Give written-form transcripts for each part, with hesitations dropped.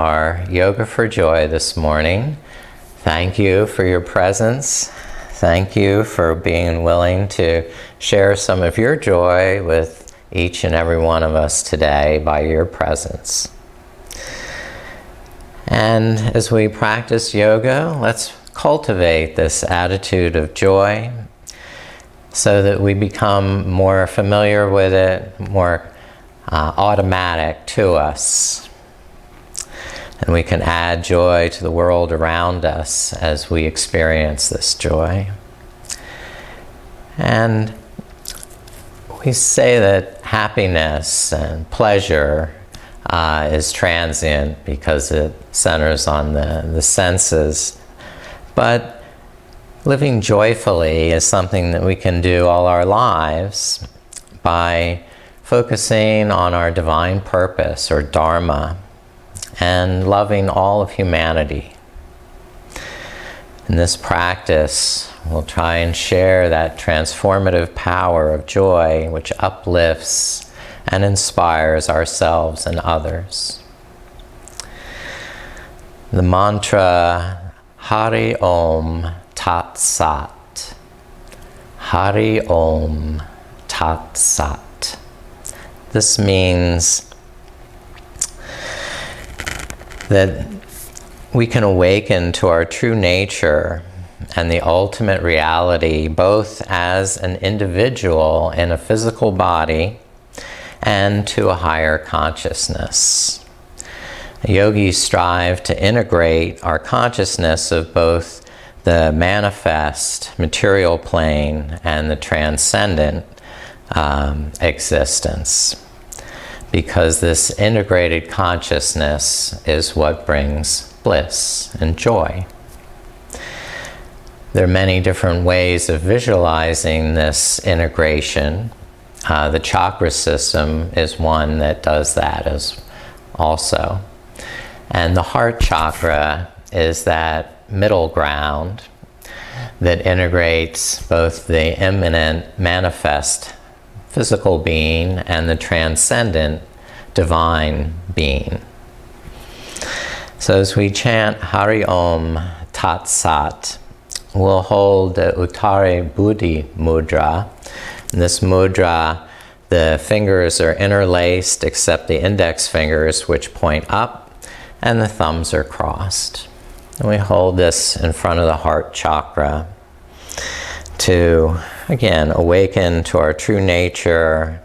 Our Yoga for Joy this morning. Thank you for your presence. Thank you for being willing to share some of your joy with each and every one of us today by your presence. And as we practice yoga, let's cultivate this attitude of joy so that we become more familiar with it, more automatic to us. And we can add joy to the world around us as we experience this joy. And we say that happiness and pleasure is transient because it centers on the senses. But living joyfully is something that we can do all our lives by focusing on our divine purpose or dharma and loving all of humanity. In this practice, we'll try and share that transformative power of joy which uplifts and inspires ourselves and others. The mantra Hari Om Tat Sat. Hari Om Tat Sat. This means that we can awaken to our true nature and the ultimate reality, both as an individual in a physical body and to a higher consciousness. Yogis strive to integrate our consciousness of both the manifest material plane and the transcendent existence, because this integrated consciousness is what brings bliss and joy. There are many different ways of visualizing this integration. The chakra system is one that does that as also. And the heart chakra is that middle ground that integrates both the immanent manifest physical being and the transcendent divine being. So as we chant Hari Om Tat Sat, we'll hold the Uttara Buddhi mudra. In this mudra, the fingers are interlaced except the index fingers, which point up, and the thumbs are crossed. And we hold this in front of the heart chakra to, again, awaken to our true nature,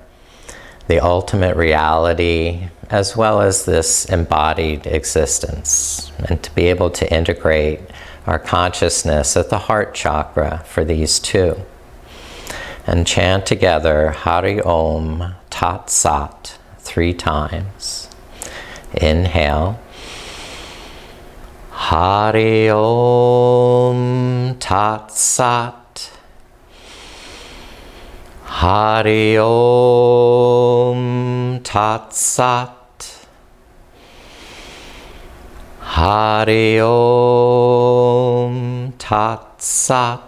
the ultimate reality, as well as this embodied existence, and to be able to integrate our consciousness at the heart chakra for these two. And chant together Hari Om Tat Sat 3 times. Inhale. Hari Om Tat Sat. Hari Om Tat Sat. Hari Om Tat Sat.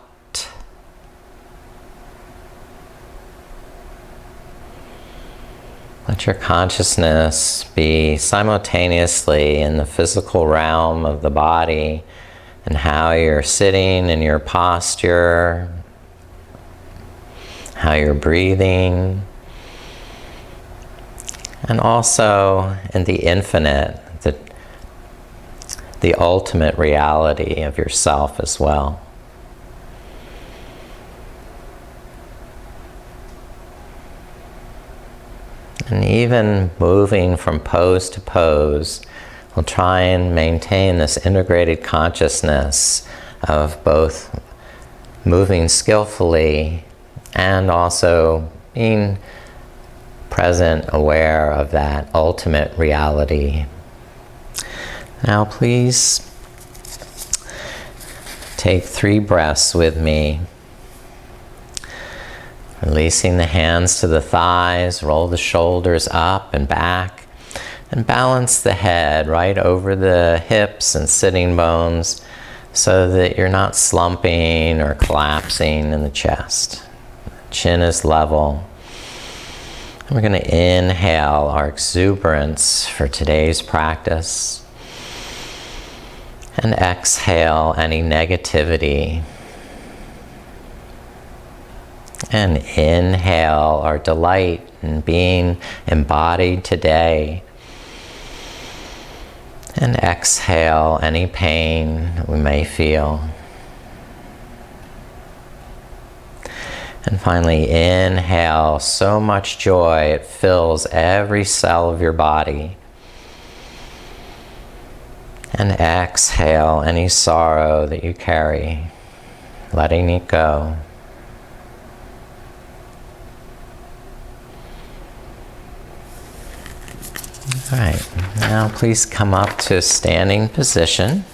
Let your consciousness be simultaneously in the physical realm of the body and how you're sitting in your posture, how you're breathing, and also in the infinite, the ultimate reality of yourself as well. And even moving from pose to pose, we'll try and maintain this integrated consciousness of both moving skillfully and also being present, aware of that ultimate reality. Now please take 3 breaths with me. Releasing the hands to the thighs, roll the shoulders up and back, and balance the head right over the hips and sitting bones so that you're not slumping or collapsing in the chest. Chin is level. And we're going to inhale our exuberance for today's practice. And exhale any negativity. And inhale our delight in being embodied today. And exhale any pain we may feel. And finally, inhale so much joy it fills every cell of your body. And exhale any sorrow that you carry, letting it go. All right, now please come up to a standing position.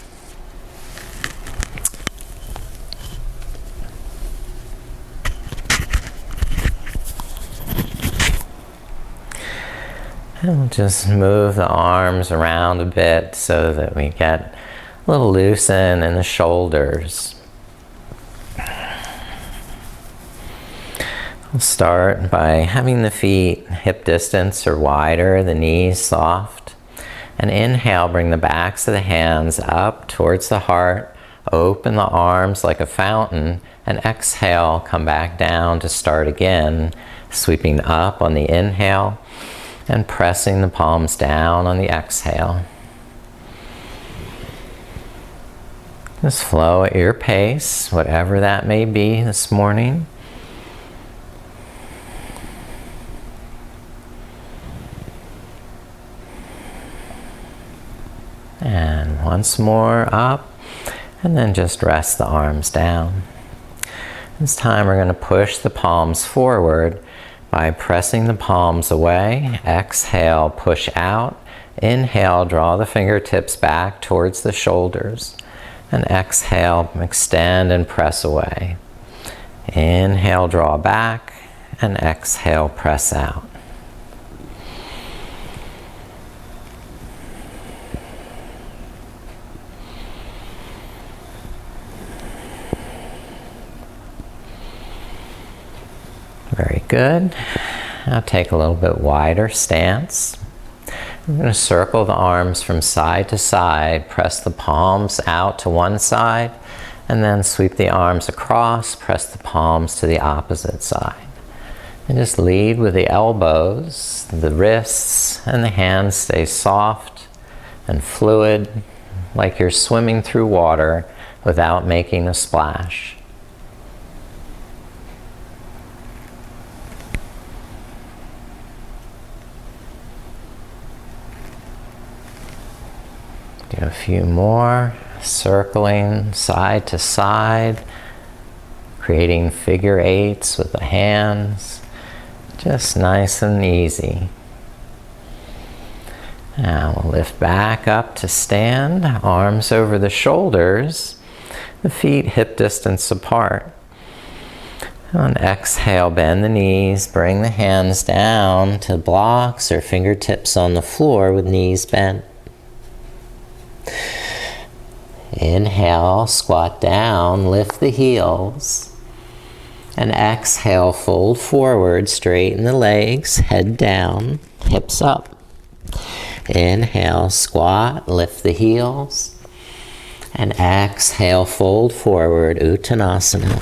And we'll just move the arms around a bit so that we get a little loosen in the shoulders. We'll start by having the feet hip distance or wider, the knees soft. And inhale, bring the backs of the hands up towards the heart. Open the arms like a fountain. And exhale, come back down to start again. Sweeping up on the inhale and pressing the palms down on the exhale. Just flow at your pace, whatever that may be this morning. And once more up, and then just rest the arms down. This time we're going to push the palms forward by pressing the palms away. Exhale, push out. Inhale, draw the fingertips back towards the shoulders. And exhale, extend and press away. Inhale, draw back. And exhale, press out. Very good. Now take a little bit wider stance. I'm going to circle the arms from side to side, press the palms out to one side, and then sweep the arms across, press the palms to the opposite side. And just lead with the elbows, the wrists, and the hands stay soft and fluid, like you're swimming through water without making a splash. Do a few more, circling side to side, creating figure eights with the hands, just nice and easy. Now we'll lift back up to stand, arms over the shoulders, the feet hip distance apart. On exhale, bend the knees, bring the hands down to blocks or fingertips on the floor with knees bent. Inhale, squat down, lift the heels. And exhale, fold forward, straighten the legs, head down, hips up. Inhale, squat, lift the heels. And exhale, fold forward, Uttanasana.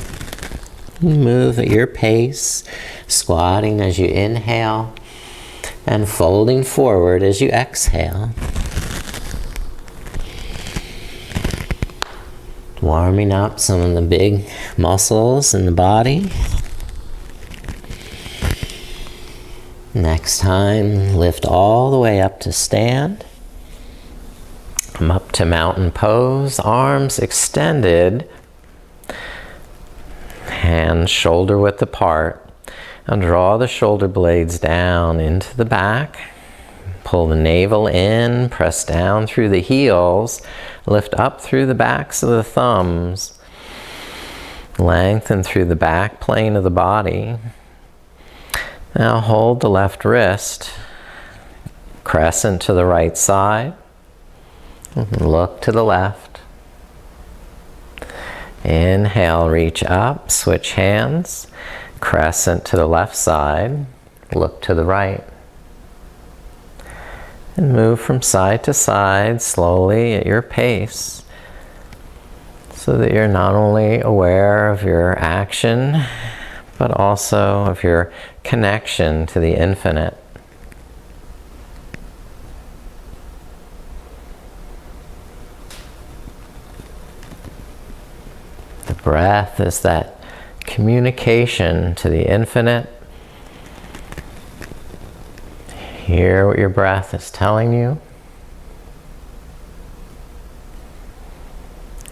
Move at your pace, squatting as you inhale, and folding forward as you exhale. Warming up some of the big muscles in the body. Next time, lift all the way up to stand. Come up to mountain pose, arms extended, hands shoulder width apart. And draw the shoulder blades down into the back. Pull the navel in, press down through the heels, lift up through the backs of the thumbs, lengthen through the back plane of the body. Now hold the left wrist, crescent to the right side, look to the left. Inhale, reach up, switch hands, crescent to the left side, look to the right. And move from side to side slowly at your pace. so that you're not only aware of your action, but also of your connection to the infinite. The breath is that communication to the infinite. Hear what your breath is telling you.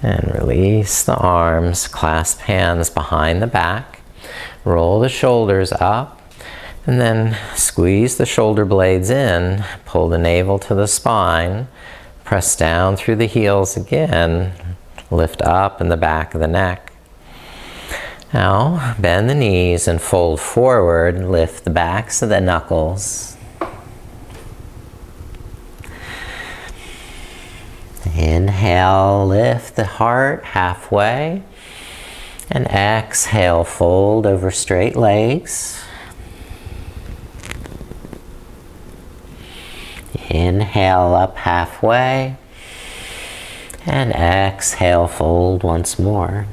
And release the arms, clasp hands behind the back, roll the shoulders up, and then squeeze the shoulder blades in, pull the navel to the spine, press down through the heels again, lift up in the back of the neck. Now, bend the knees and fold forward, lift the backs of the knuckles. Inhale, lift the heart halfway, and exhale, fold over straight legs. Inhale up halfway, and exhale, fold once more.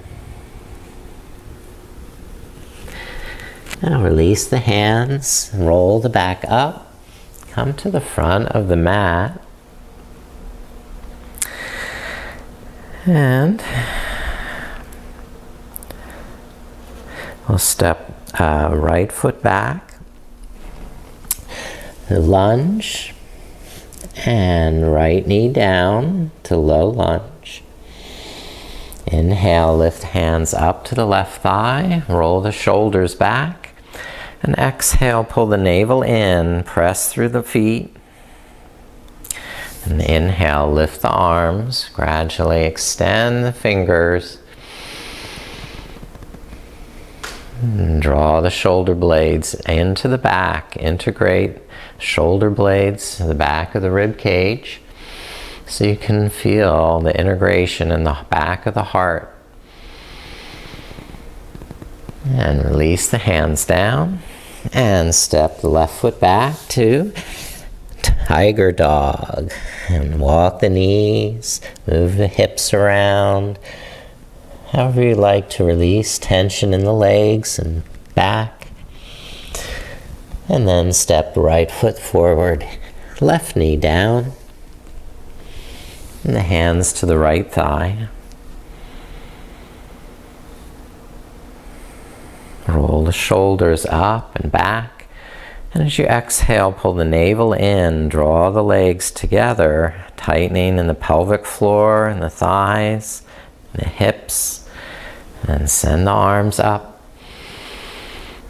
Now release the hands, roll the back up, come to the front of the mat, and we'll step right foot back, lunge, and right knee down to low lunge. Inhale, lift hands up to the left thigh, roll the shoulders back, and exhale, pull the navel in, press through the feet. And inhale, lift the arms, gradually extend the fingers. And draw the shoulder blades into the back, integrate shoulder blades to the back of the rib cage so you can feel the integration in the back of the heart. And release the hands down and step the left foot back to tiger dog, and walk the knees, move the hips around, however you like to release tension in the legs and back. And then step right foot forward, left knee down, and the hands to the right thigh. Roll the shoulders up and back. And as you exhale, pull the navel in, draw the legs together, tightening in the pelvic floor and the thighs, and the hips, and send the arms up,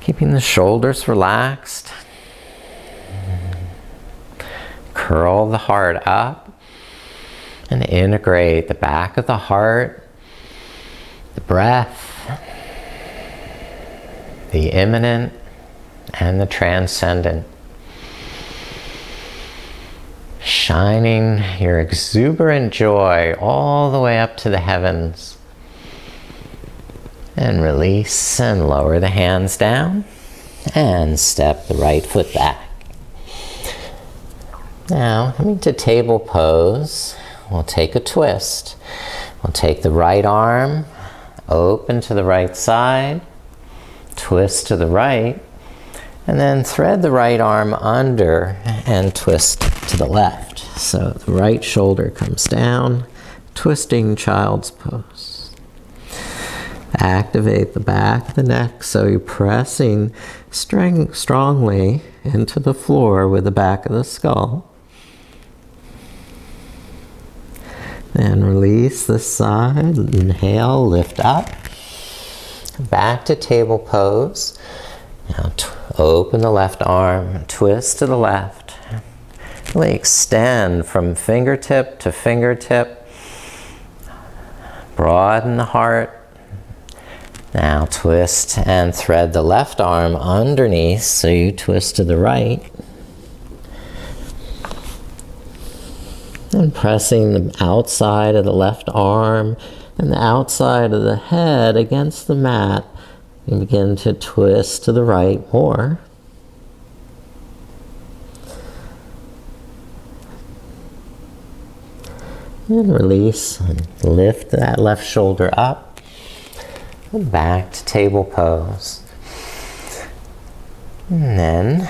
keeping the shoulders relaxed. Curl the heart up and integrate the back of the heart, the breath, the immanent, and the transcendent. Shining your exuberant joy all the way up to the heavens. And release and lower the hands down. And step the right foot back. Now, coming to table pose, we'll take a twist. We'll take the right arm, open to the right side, twist to the right, and then thread the right arm under and twist to the left. So the right shoulder comes down, twisting child's pose. Activate the back of the neck so you're pressing strongly into the floor with the back of the skull. Then release this side, inhale, lift up. Back to table pose. Now open the left arm, twist to the left. Really extend from fingertip to fingertip. Broaden the heart. Now twist and thread the left arm underneath so you twist to the right. And pressing the outside of the left arm and the outside of the head against the mat, you begin to twist to the right more. And release. And lift that left shoulder up. And back to table pose. And then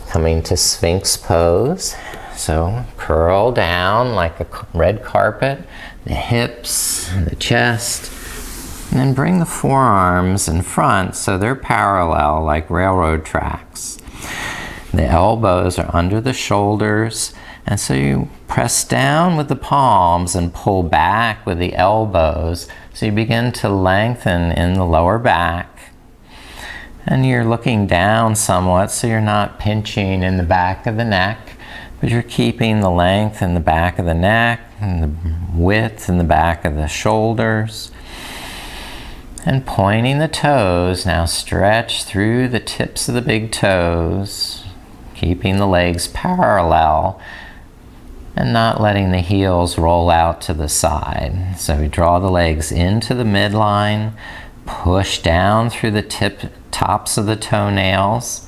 coming to Sphinx pose. So curl down like a red carpet, the hips, the chest, and then bring the forearms in front so they're parallel like railroad tracks. The elbows are under the shoulders, and so you press down with the palms and pull back with the elbows, so you begin to lengthen in the lower back. And you're looking down somewhat, so you're not pinching in the back of the neck, but you're keeping the length in the back of the neck and the width in the back of the shoulders. And pointing the toes, now stretch through the tips of the big toes, keeping the legs parallel and not letting the heels roll out to the side. So we draw the legs into the midline, push down through the tops of the toenails,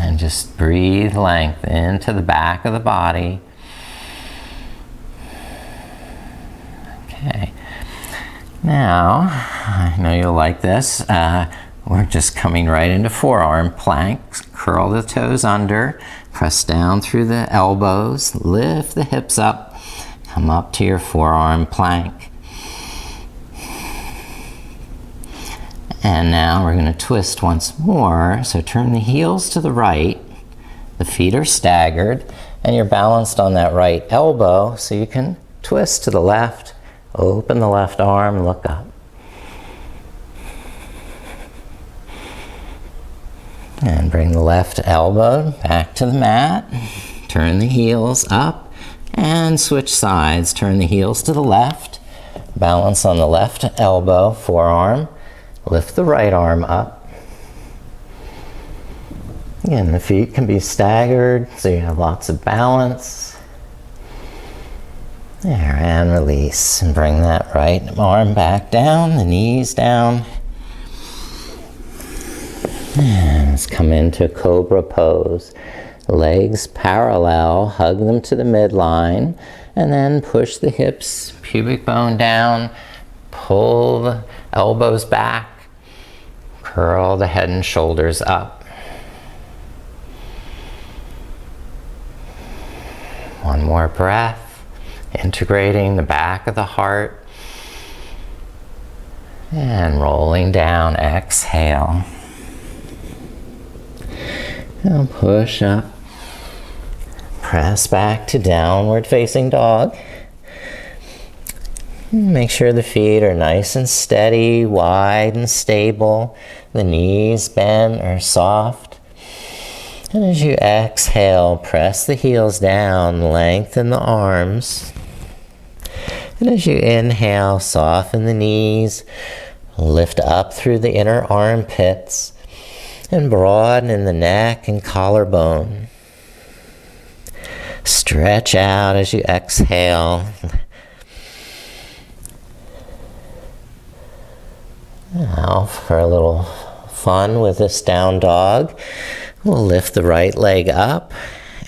and just breathe length into the back of the body. Okay. Now, I know you'll like this. We're just coming right into forearm planks. Curl the toes under, press down through the elbows, lift the hips up, come up to your forearm plank. And now we're going to twist once more. So turn the heels to the right, the feet are staggered, and you're balanced on that right elbow, so you can twist to the left, open the left arm, look up. And bring the left elbow back to the mat, turn the heels up, and switch sides. Turn the heels to the left, balance on the left elbow, forearm, lift the right arm up. Again, the feet can be staggered, so you have lots of balance. There, and release. And bring that right arm back down, the knees down. And let's come into Cobra pose. Legs parallel, hug them to the midline, and then push the hips, pubic bone down, pull the elbows back, curl the head and shoulders up. One more breath, integrating the back of the heart, and rolling down, exhale. Now push up, press back to downward facing dog. Make sure the feet are nice and steady, wide and stable. The knees bent or soft. And as you exhale, press the heels down, lengthen the arms. And as you inhale, soften the knees, lift up through the inner armpits, and broaden in the neck and collarbone. Stretch out as you exhale. Now, for a little fun with this down dog, we'll lift the right leg up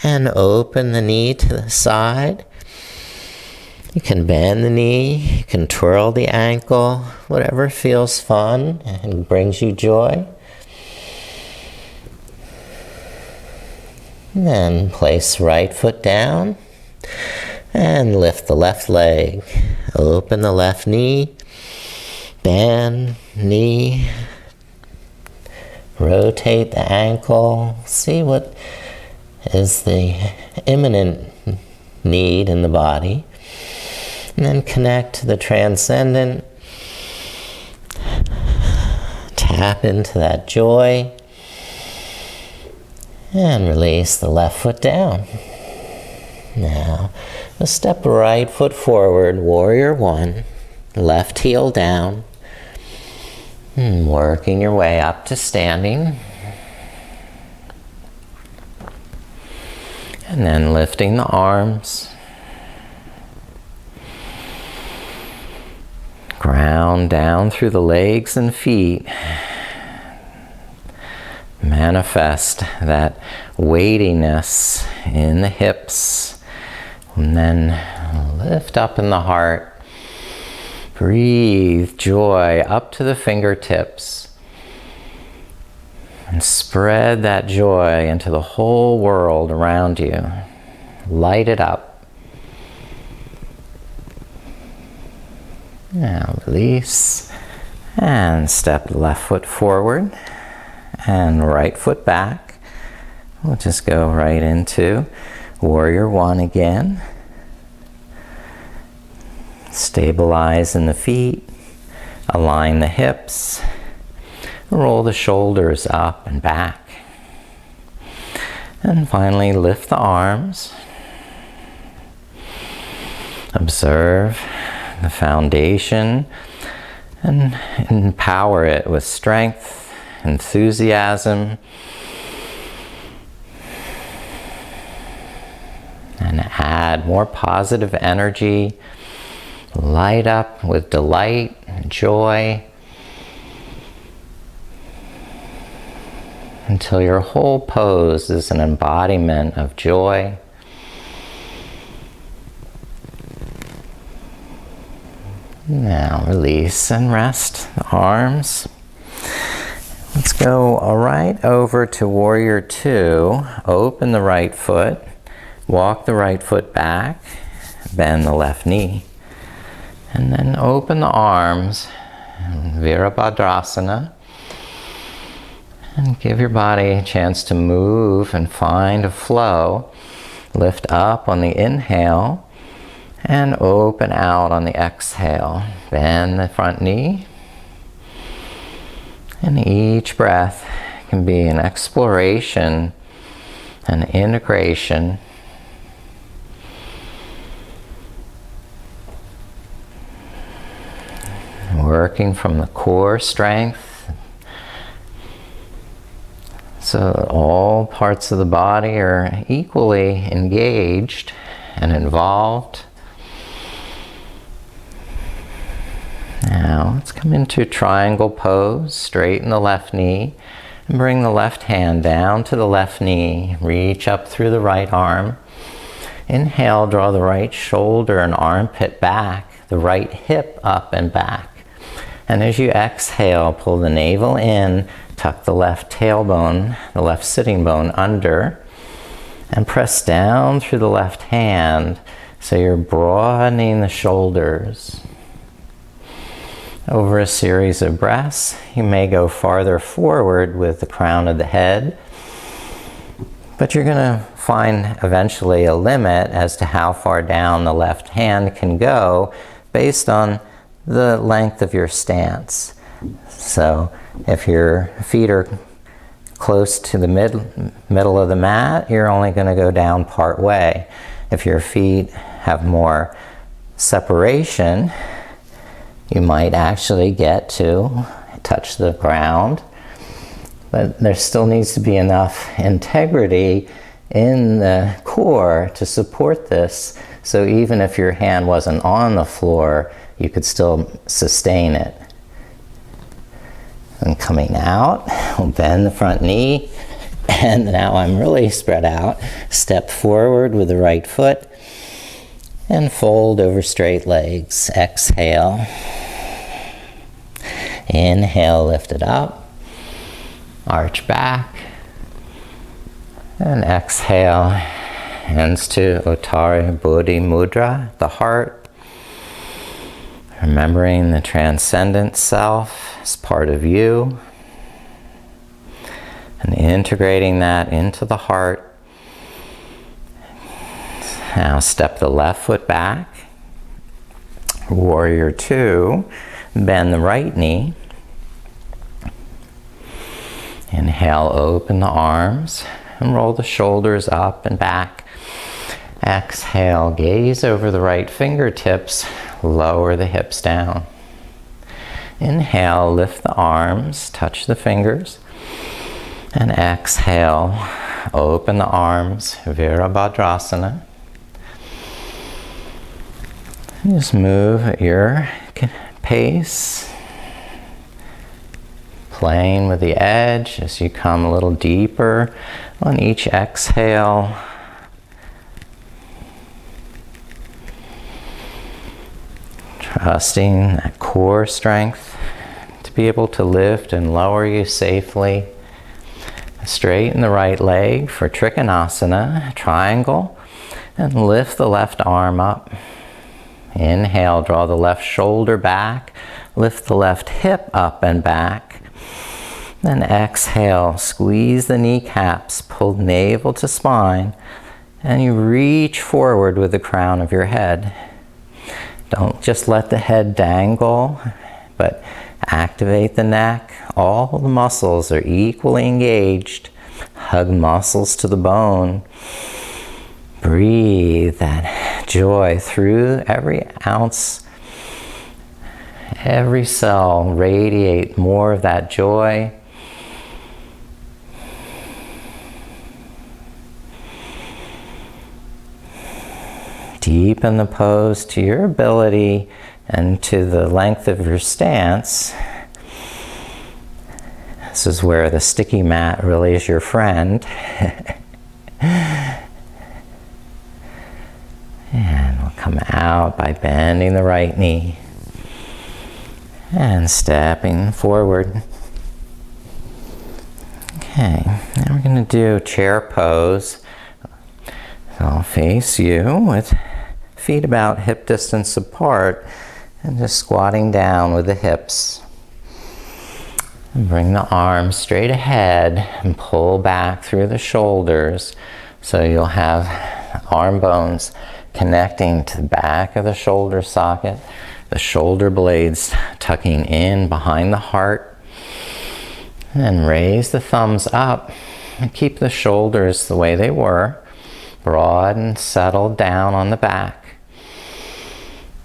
and open the knee to the side. You can bend the knee, you can twirl the ankle, whatever feels fun and brings you joy. And then place right foot down and lift the left leg. Open the left knee, bend knee, rotate the ankle. See what is the imminent need in the body. And then connect to the transcendent. Tap into that joy. And release the left foot down. Now, we'll step right foot forward, warrior one, left heel down. And working your way up to standing. And then lifting the arms. Ground down through the legs and feet. Manifest that weightiness in the hips And then lift up in the heart. Breathe joy up to the fingertips. And spread that joy into the whole world around you. Light it up. Now release. And step left foot forward. And right foot back. We'll just go right into Warrior One again. Stabilize in the feet. Align the hips. Roll the shoulders up and back. And finally lift the arms. Observe the foundation and empower it with strength, enthusiasm, and add more positive energy. Light up with delight, joy, until your whole pose is an embodiment of joy. Now release and rest the arms. Let's go right over to Warrior Two. Open the right foot. Walk the right foot back. Bend the left knee. And then open the arms. Virabhadrasana. And give your body a chance to move and find a flow. Lift up on the inhale and open out on the exhale. Bend the front knee. And each breath can be an exploration, an integration. Working from the core strength, so that all parts of the body are equally engaged and involved. Now let's come into triangle pose. Straighten the left knee and bring the left hand down to the left knee. Reach up through the right arm. Inhale, draw the right shoulder and armpit back, the right hip up and back. And as you exhale, pull the navel in, tuck the left tailbone, the left sitting bone under, and press down through the left hand so you're broadening the shoulders. Over a series of breaths, you may go farther forward with the crown of the head, but you're going to find eventually a limit as to how far down the left hand can go based on the length of your stance. So if your feet are close to the middle of the mat, you're only going to go down part way. If your feet have more separation, you might actually get to touch the ground, but there still needs to be enough integrity in the core to support this. So even if your hand wasn't on the floor, you could still sustain it. And coming out, we'll bend the front knee, and now I'm really spread out. Step forward with the right foot, and fold over straight legs. Exhale. Inhale, lift it up. Arch back. And exhale, hands to Uttara Buddhi Mudra, the heart. Remembering the transcendent self as part of you. And integrating that into the heart. Now step the left foot back. Warrior Two. Bend the right knee. Inhale, open the arms and roll the shoulders up and back. Exhale, gaze over the right fingertips, lower the hips down. Inhale, lift the arms, touch the fingers. And exhale, open the arms, Virabhadrasana. Just move at your pace, playing with the edge as you come a little deeper on each exhale. Trusting that core strength to be able to lift and lower you safely. Straighten the right leg for Trikonasana, triangle, and lift the left arm up. Inhale, draw the left shoulder back, lift the left hip up and back. Then exhale, squeeze the kneecaps, pull navel to spine, and you reach forward with the crown of your head. Don't just let the head dangle, but activate the neck. All the muscles are equally engaged. Hug muscles to the bone. Breathe that joy through every ounce. Every cell radiate more of that joy. Deepen the pose to your ability and to the length of your stance. This is where the sticky mat really is your friend. And we'll come out by bending the right knee and stepping forward. Okay, now we're going to do chair pose. So I'll face you with feet about hip distance apart and just squatting down with the hips. And bring the arms straight ahead and pull back through the shoulders so you'll have arm bones connecting to the back of the shoulder socket, the shoulder blades tucking in behind the heart. And then raise the thumbs up and keep the shoulders the way they were, broad and settled down on the back.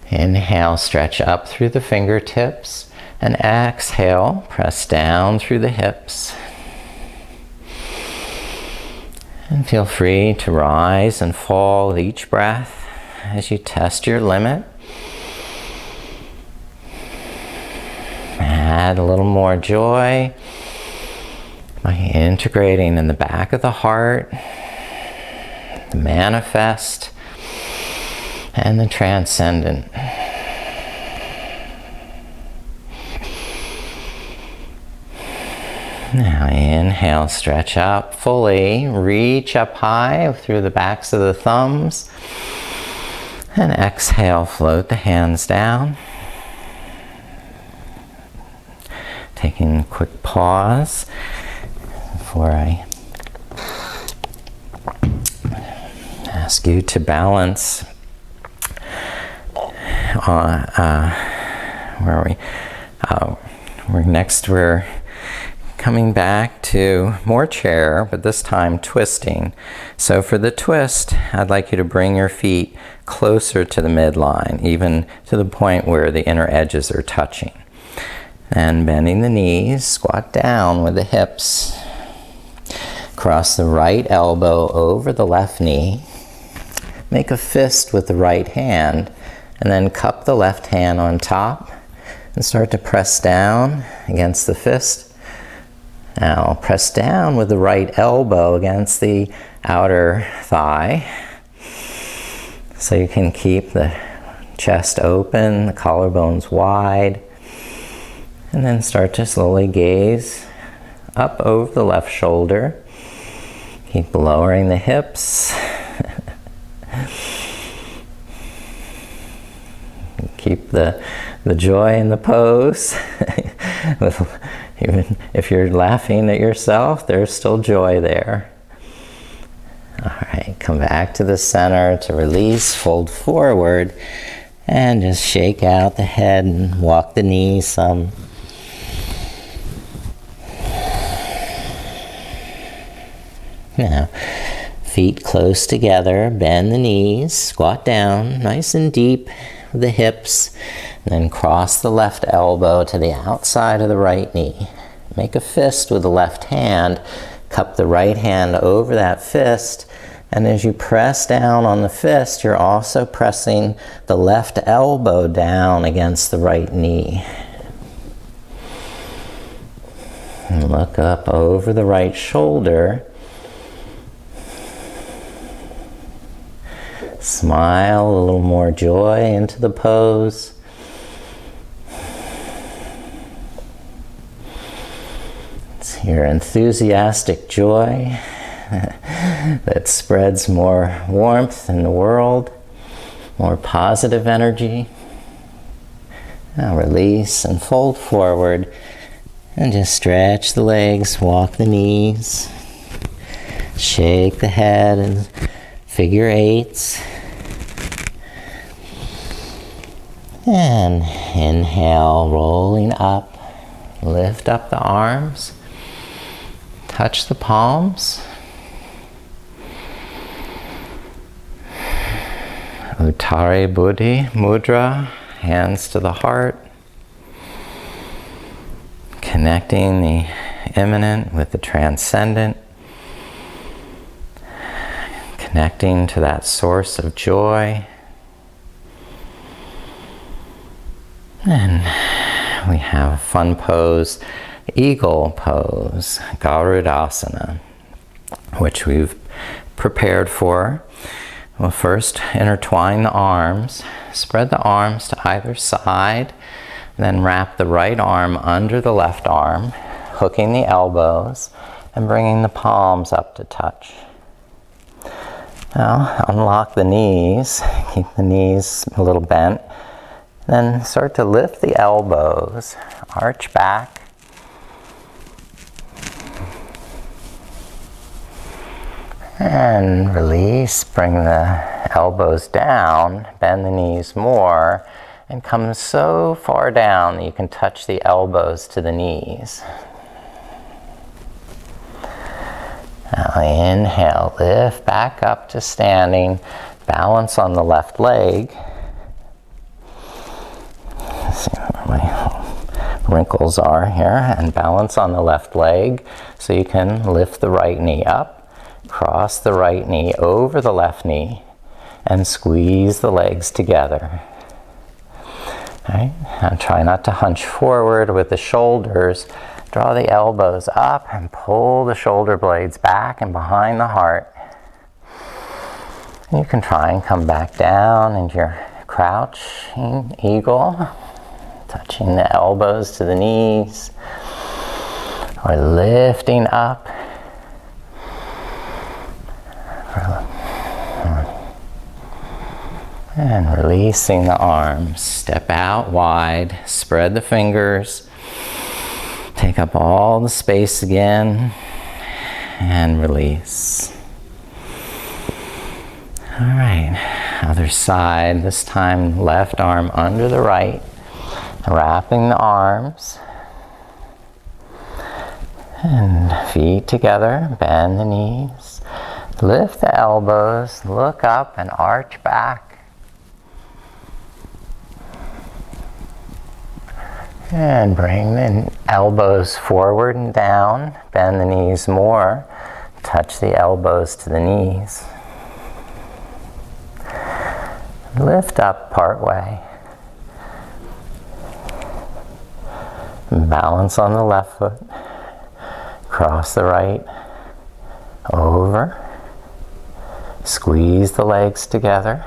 Inhale, stretch up through the fingertips, and exhale, press down through the hips. And feel free to rise and fall with each breath as you test your limit. Add a little more joy by integrating in the back of the heart, the manifest, and the transcendent. Now inhale, stretch up fully, reach up high through the backs of the thumbs, and exhale, float the hands down. Taking a quick pause before I ask you to balance. Where are we? We're coming back to more chair, but this time twisting. So for the twist, I'd like you to bring your feet closer to the midline, even to the point where the inner edges are touching. And bending the knees, squat down with the hips. Cross the right elbow over the left knee. Make a fist with the right hand, and then cup the left hand on top and start to press down against the fist. Now press down with the right elbow against the outer thigh so you can keep the chest open, the collarbones wide, and then start to slowly gaze up over the left shoulder. Keep lowering the hips. Keep the joy in the pose. Even if you're laughing at yourself, there's still joy there. All right, come back to the center to release, fold forward, and just shake out the head and walk the knees some. Now, feet close together, bend the knees, squat down, nice and deep with the hips, and then cross the left elbow to the outside of the right knee. Make a fist with the left hand, cup the right hand over that fist, and as you press down on the fist, you're also pressing the left elbow down against the right knee. And look up over the right shoulder. Smile, a little more joy into the pose. It's your enthusiastic joy that spreads more warmth in the world, more positive energy. Now release and fold forward and just stretch the legs, walk the knees, shake the head and figure eights. And inhale, rolling up, lift up the arms, touch the palms. Uttari Buddhi Mudra, hands to the heart, connecting the immanent with the transcendent, connecting to that source of joy. And we have a fun pose, eagle pose, Garudasana, which we've prepared for. We'll first intertwine the arms, spread the arms to either side, then wrap the right arm under the left arm, hooking the elbows and bringing the palms up to touch. Now unlock the knees, keep the knees a little bent. Then start to lift the elbows, arch back. And release, bring the elbows down, bend the knees more, and come so far down that you can touch the elbows to the knees. Now inhale, lift back up to standing, balance on the left leg. Let's see where my wrinkles are here, and balance on the left leg so you can lift the right knee up, cross the right knee over the left knee, and squeeze the legs together. All right? Now try not to hunch forward with the shoulders. Draw the elbows up and pull the shoulder blades back and behind the heart. And you can try and come back down into your crouching eagle, touching the elbows to the knees, or lifting up. And releasing the arms. Step out wide, spread the fingers, take up all the space again, and release. All right, other side, this time left arm under the right, wrapping the arms, and feet together, bend the knees, lift the elbows, look up and arch back. And bring the elbows forward and down, bend the knees more, touch the elbows to the knees. Lift up part way. Balance on the left foot, cross the right, over, squeeze the legs together.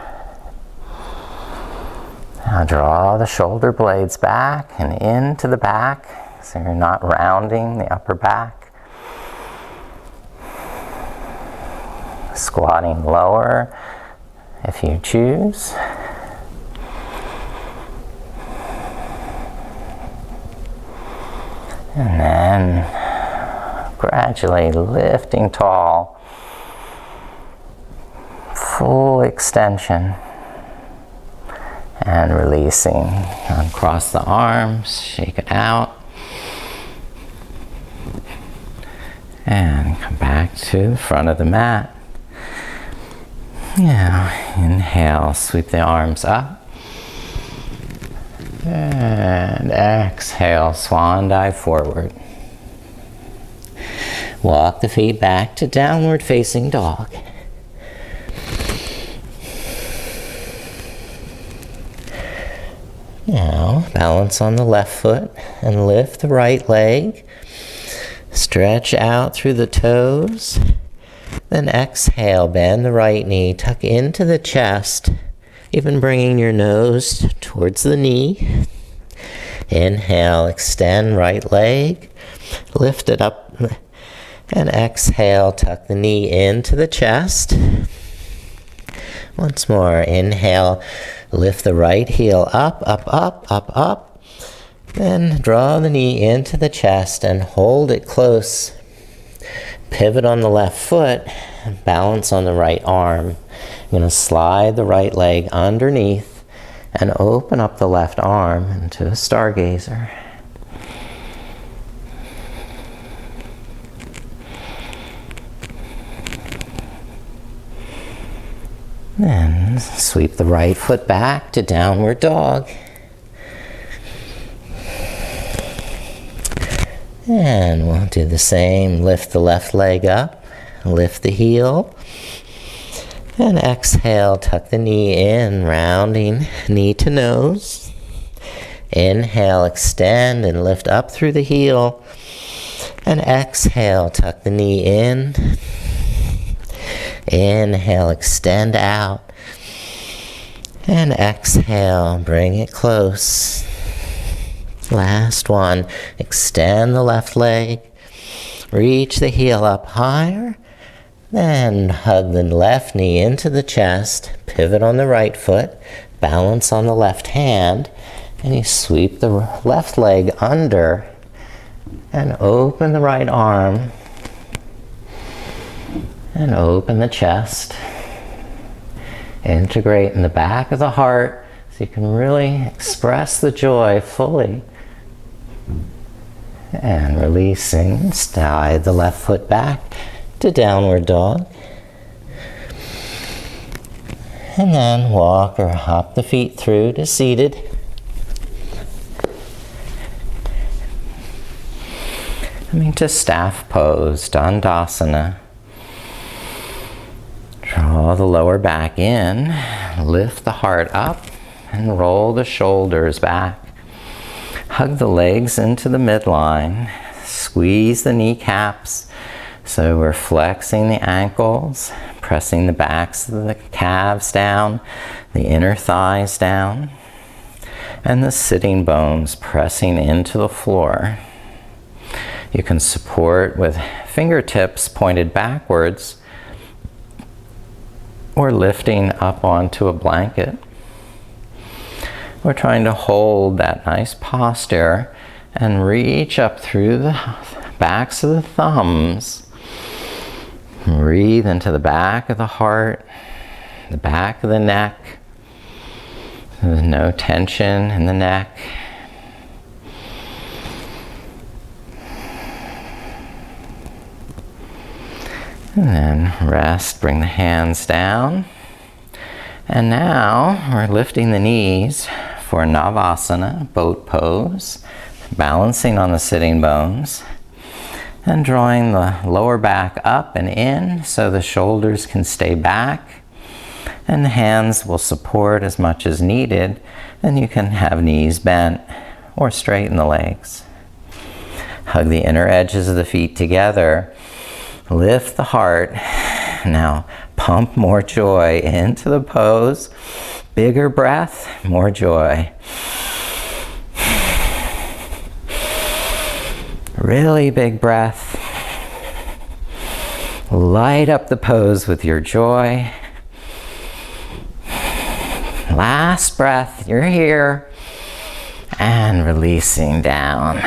Now draw the shoulder blades back and into the back so you're not rounding the upper back. Squatting lower if you choose. And then gradually lifting tall, full extension. And releasing. Uncross the arms, shake it out. And come back to the front of the mat. Now, inhale, sweep the arms up. And exhale, swan dive forward. Walk the feet back to downward facing dog. Now, balance on the left foot and lift the right leg. Stretch out through the toes. Then exhale, bend the right knee, tuck into the chest, even bringing your nose towards the knee. Inhale, extend right leg, lift it up, and exhale, tuck the knee into the chest. Once more, inhale, lift the right heel up, up, up, up, up. Then draw the knee into the chest and hold it close. Pivot on the left foot, balance on the right arm. I'm going to slide the right leg underneath and open up the left arm into a stargazer. Then sweep the right foot back to downward dog. And we'll do the same. Lift the left leg up, lift the heel, and exhale, tuck the knee in, rounding knee to nose. Inhale, extend and lift up through the heel, and exhale, tuck the knee in. Inhale, extend out, and exhale, bring it close. Last one, extend the left leg, reach the heel up higher, then hug the left knee into the chest, pivot on the right foot, balance on the left hand, and you sweep the left leg under and open the right arm and open the chest. Integrate in the back of the heart so you can really express the joy fully. And releasing, slide the left foot back to downward dog. And then walk or hop the feet through to seated. Coming to staff pose, Dandasana. Draw the lower back in, lift the heart up, and roll the shoulders back. Hug the legs into the midline, squeeze the kneecaps, so we're flexing the ankles, pressing the backs of the calves down, the inner thighs down, and the sitting bones pressing into the floor. You can support with fingertips pointed backwards or lifting up onto a blanket. We're trying to hold that nice posture and reach up through the backs of the thumbs. Breathe into the back of the heart, the back of the neck. There's no tension in the neck. And then rest, bring the hands down. And now we're lifting the knees for Navasana, boat pose, balancing on the sitting bones, and drawing the lower back up and in so the shoulders can stay back, and the hands will support as much as needed, and you can have knees bent or straighten the legs. Hug the inner edges of the feet together, lift the heart. Now pump more joy into the pose. Bigger breath, more joy. Really big breath. Light up the pose with your joy. Last breath, you're here. And releasing down.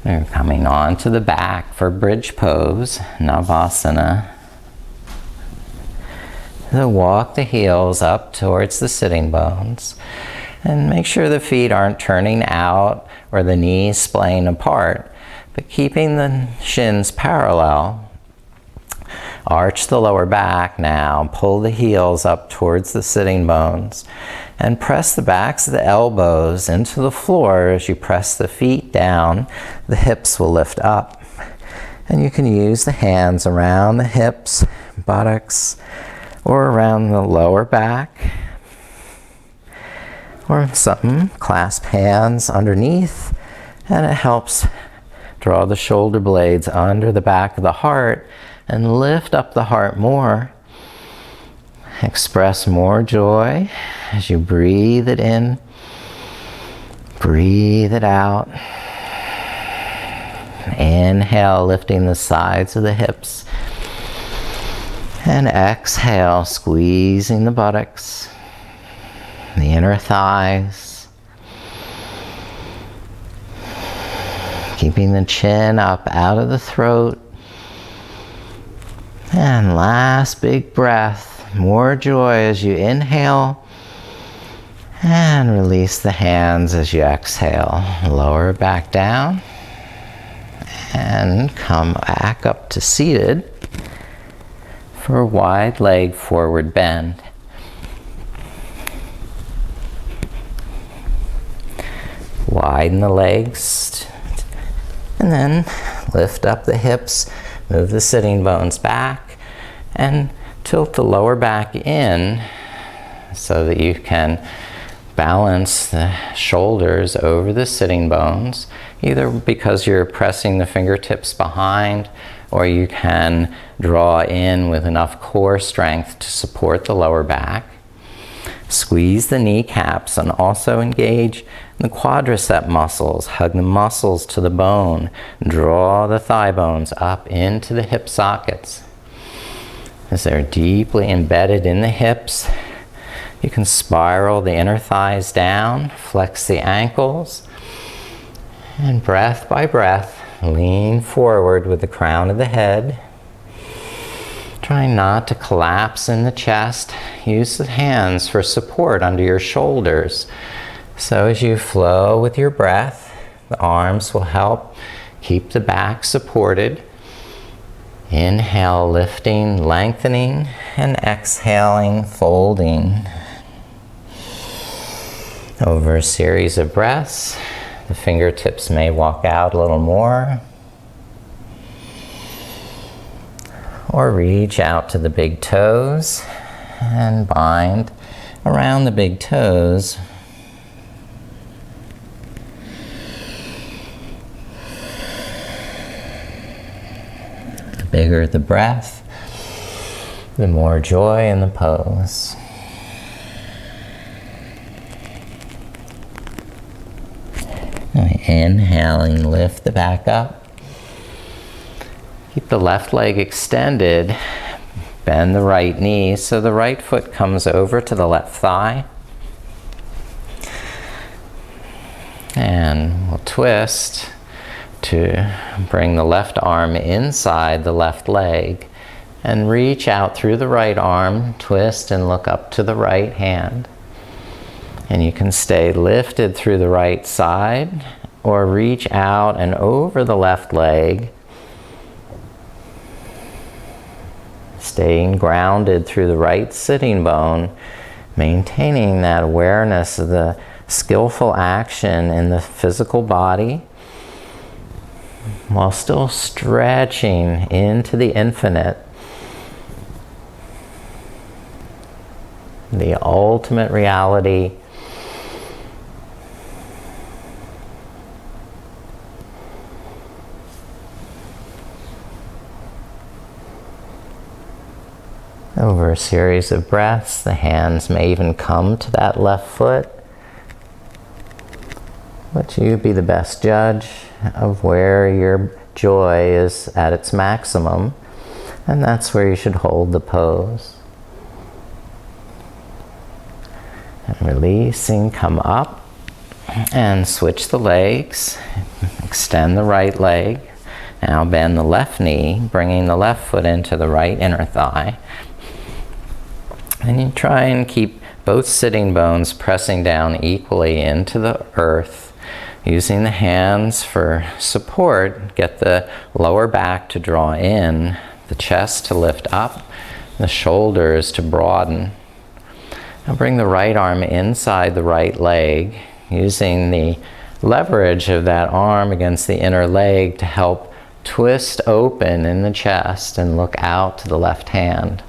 We're coming on to the back for bridge pose, Navasana. So walk the heels up towards the sitting bones and make sure the feet aren't turning out or the knees splaying apart, but keeping the shins parallel. Arch the lower back now, pull the heels up towards the sitting bones and press the backs of the elbows into the floor. As you press the feet down, the hips will lift up. And you can use the hands around the hips, buttocks, or around the lower back. Or some clasp hands underneath, and it helps draw the shoulder blades under the back of the heart and lift up the heart more. Express more joy as you breathe it in Breathe it out. Inhale, lifting the sides of the hips. And exhale, squeezing the buttocks, the inner thighs. Keeping the chin up out of the throat. And last big breath, more joy as you inhale. And release the hands as you exhale. Lower back down. And come back up to seated for a wide leg forward bend. Widen the legs. And then lift up the hips. Move the sitting bones back. And tilt the lower back in so that you can balance the shoulders over the sitting bones, either because you're pressing the fingertips behind, or you can draw in with enough core strength to support the lower back. Squeeze the kneecaps and also engage the quadricep muscles. Hug the muscles to the bone. Draw the thigh bones up into the hip sockets. As they're deeply embedded in the hips, you can spiral the inner thighs down, flex the ankles, and breath by breath, lean forward with the crown of the head. Try not to collapse in the chest. Use the hands for support under your shoulders. So as you flow with your breath, the arms will help keep the back supported. Inhale, lifting, lengthening, and exhaling, folding. Over a series of breaths, the fingertips may walk out a little more, or reach out to the big toes and bind around the big toes. The bigger the breath, the more joy in the pose. Inhaling, lift the back up. Keep the left leg extended. Bend the right knee so the right foot comes over to the left thigh. And we'll twist to bring the left arm inside the left leg and reach out through the right arm, twist and look up to the right hand. And you can stay lifted through the right side or reach out and over the left leg, staying grounded through the right sitting bone, maintaining that awareness of the skillful action in the physical body, while still stretching into the infinite, the ultimate reality. Over a series of breaths, the hands may even come to that left foot. Let you be the best judge of where your joy is at its maximum, and that's where you should hold the pose. And releasing, come up and switch the legs. Extend the right leg. Now bend the left knee, bringing the left foot into the right inner thigh. And you try and keep both sitting bones pressing down equally into the earth. Using the hands for support, get the lower back to draw in, the chest to lift up, the shoulders to broaden. Now bring the right arm inside the right leg, using the leverage of that arm against the inner leg to help twist open in the chest and look out to the left hand.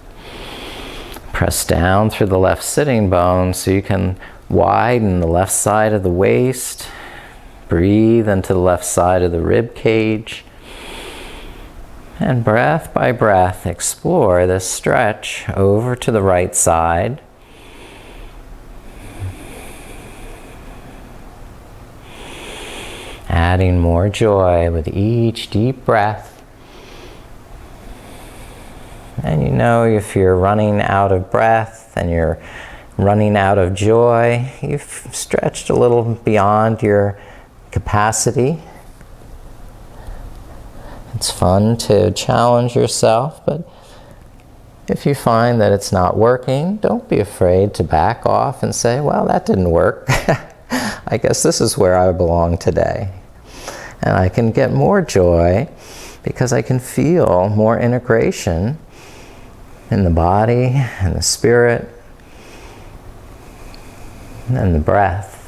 Press down through the left sitting bone so you can widen the left side of the waist. Breathe into the left side of the rib cage. And breath by breath, explore this stretch over to the right side. adding more joy with each deep breath. And you know, if you're running out of breath and you're running out of joy, you've stretched a little beyond your capacity. It's fun to challenge yourself, but if you find that it's not working, don't be afraid to back off and say, well, that didn't work. I guess this is where I belong today. And I can get more joy because I can feel more integration in the body and the spirit and the breath.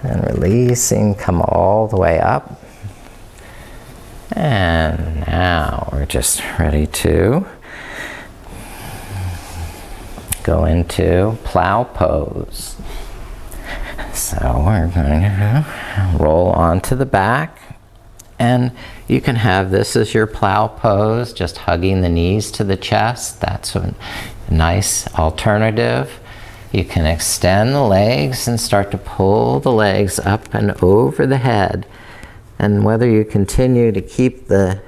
And releasing, come all the way up. And now we're just ready to go into plow pose. So we're going to roll onto the back, and you can have this as your plow pose, just hugging the knees to the chest. That's a nice alternative. You can extend the legs and start to pull the legs up and over the head. And whether you continue to keep the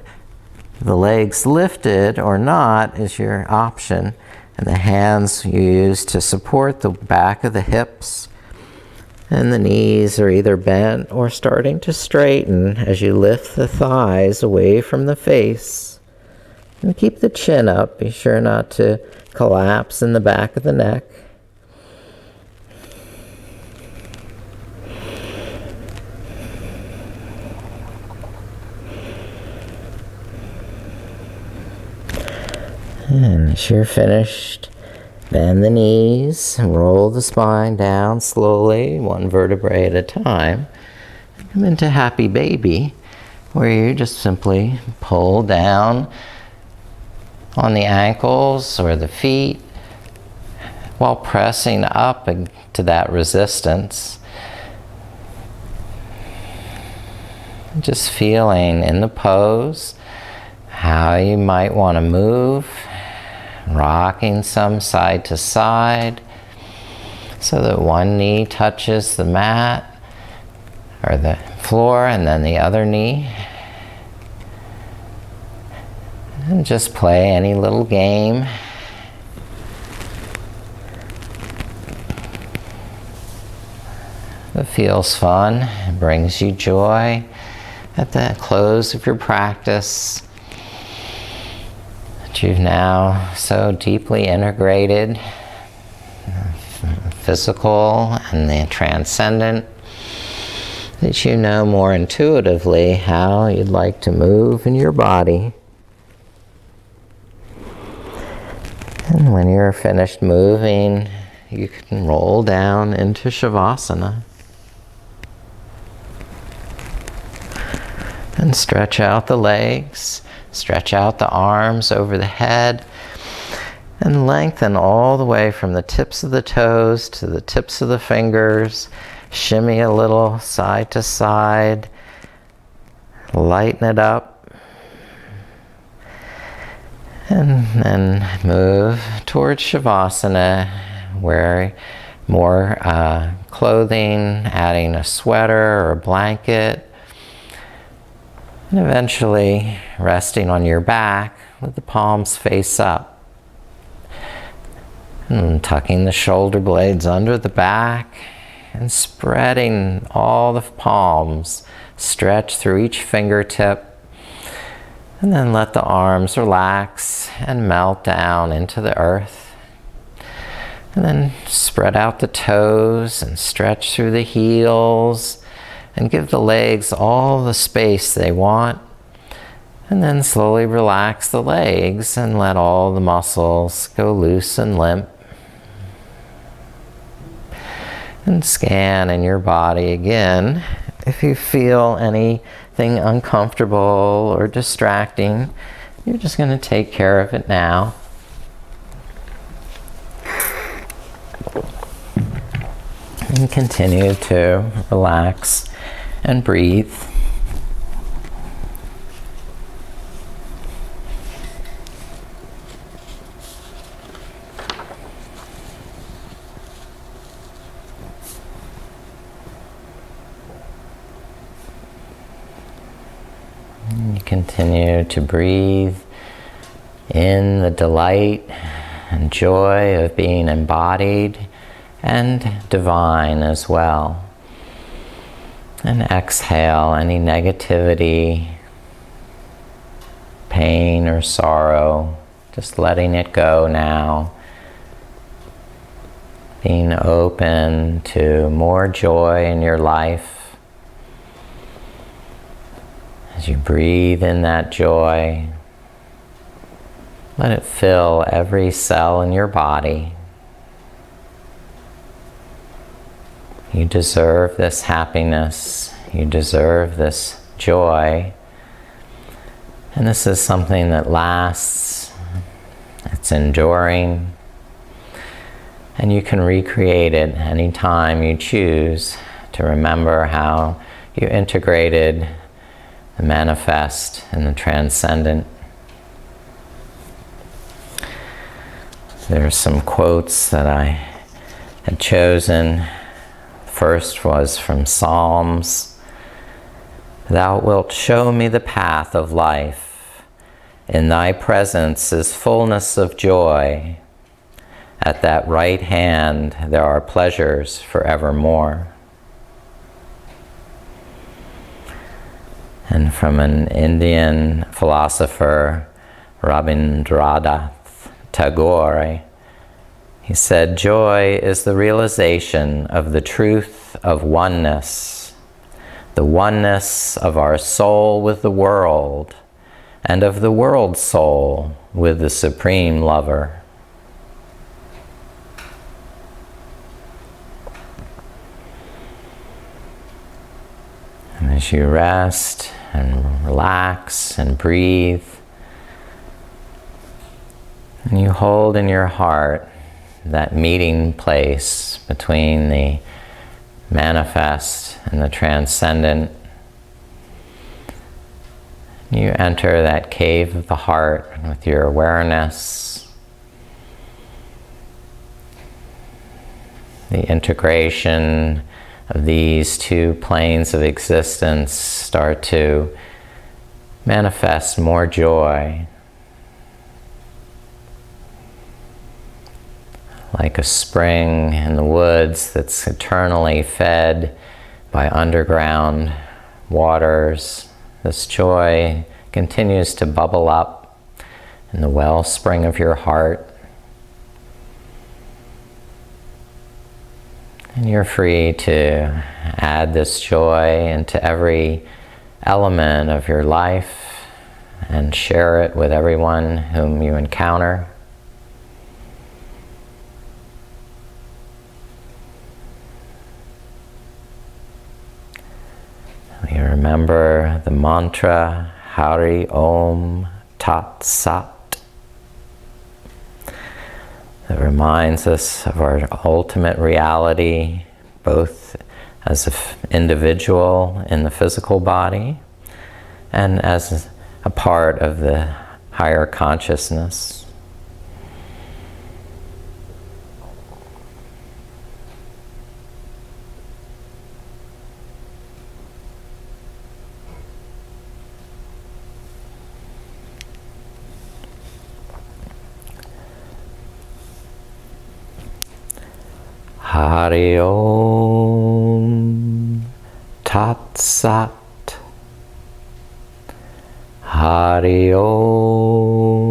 legs lifted or not is your option. And the hands you use to support the back of the hips. And the knees are either bent or starting to straighten as you lift the thighs away from the face. And keep the chin up. Be sure not to collapse in the back of the neck. And as you're finished, bend the knees and roll the spine down slowly, one vertebrae at a time. Come into happy baby, where you just simply pull down on the ankles or the feet while pressing up to that resistance. Just feeling in the pose how you might want to move. Rocking some side to side so that one knee touches the mat or the floor and then the other knee. And just play any little game. It feels fun, it brings you joy at the close of your practice. You've now so deeply integrated physical and the transcendent that you know more intuitively how you'd like to move in your body. And when you're finished moving, you can roll down into Shavasana. And stretch out the legs. Stretch out the arms over the head and lengthen all the way from the tips of the toes to the tips of the fingers. Shimmy a little side to side. Lighten it up. And then move towards Shavasana, where more clothing, adding a sweater or a blanket. And eventually resting on your back with the palms face up. And tucking the shoulder blades under the back and spreading all the palms. Stretch through each fingertip. And then let the arms relax and melt down into the earth. And then spread out the toes and stretch through the heels. And give the legs all the space they want. And then slowly relax the legs and let all the muscles go loose and limp. And scan in your body again. If you feel anything uncomfortable or distracting, you're just going to take care of it now. And continue to relax and breathe. And you continue to breathe in the delight and joy of being embodied and divine as well. And exhale any negativity, pain or sorrow, just letting it go now. Being open to more joy in your life. As you breathe in that joy, let it fill every cell in your body. You deserve this happiness. You deserve this joy. And this is something that lasts. It's enduring. And you can recreate it anytime you choose to remember how you integrated the manifest and the transcendent. There are some quotes that I had chosen. First was from Psalms. Thou wilt show me the path of life. In thy presence is fullness of joy. At that right hand there are pleasures forevermore. And from an Indian philosopher, Rabindranath Tagore, he said, joy is the realization of the truth of oneness, the oneness of our soul with the world, and of the world's soul with the Supreme Lover. And as you rest and relax and breathe, and you hold in your heart that meeting place between the manifest and the transcendent, you enter that cave of the heart with your awareness. The integration of these two planes of existence start to manifest more joy. Like a spring in the woods that's eternally fed by underground waters, this joy continues to bubble up in the wellspring of your heart. And you're free to add this joy into every element of your life and share it with everyone whom you encounter. We remember the mantra Hari Om Tat Sat that reminds us of our ultimate reality, both as an individual in the physical body and as a part of the higher consciousness. Hari Om Tat Sat. Hari Om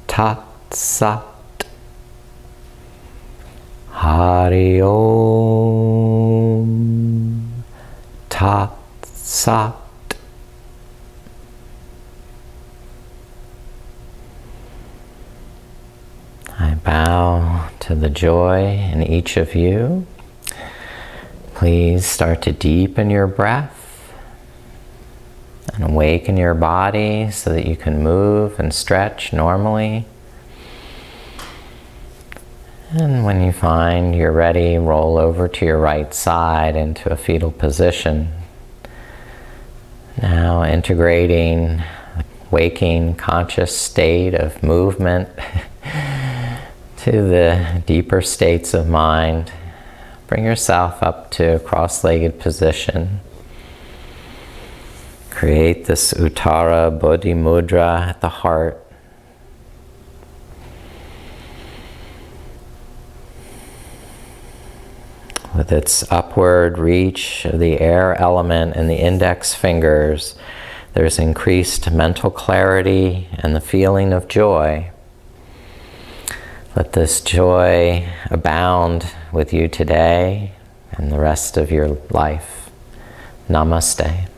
Tat Sat. Hari Om Tat Sat. I bow to the joy in each of you. Please start to deepen your breath and awaken your body so that you can move and stretch normally. And when you find you're ready, roll over to your right side into a fetal position. Now integrating the waking conscious state of movement to the deeper states of mind. Bring yourself up to a cross-legged position. Create this Uttara Bodhi Mudra at the heart. With its upward reach of the air element in the index fingers, there's increased mental clarity and the feeling of joy. Let this joy abound with you today and the rest of your life. Namaste.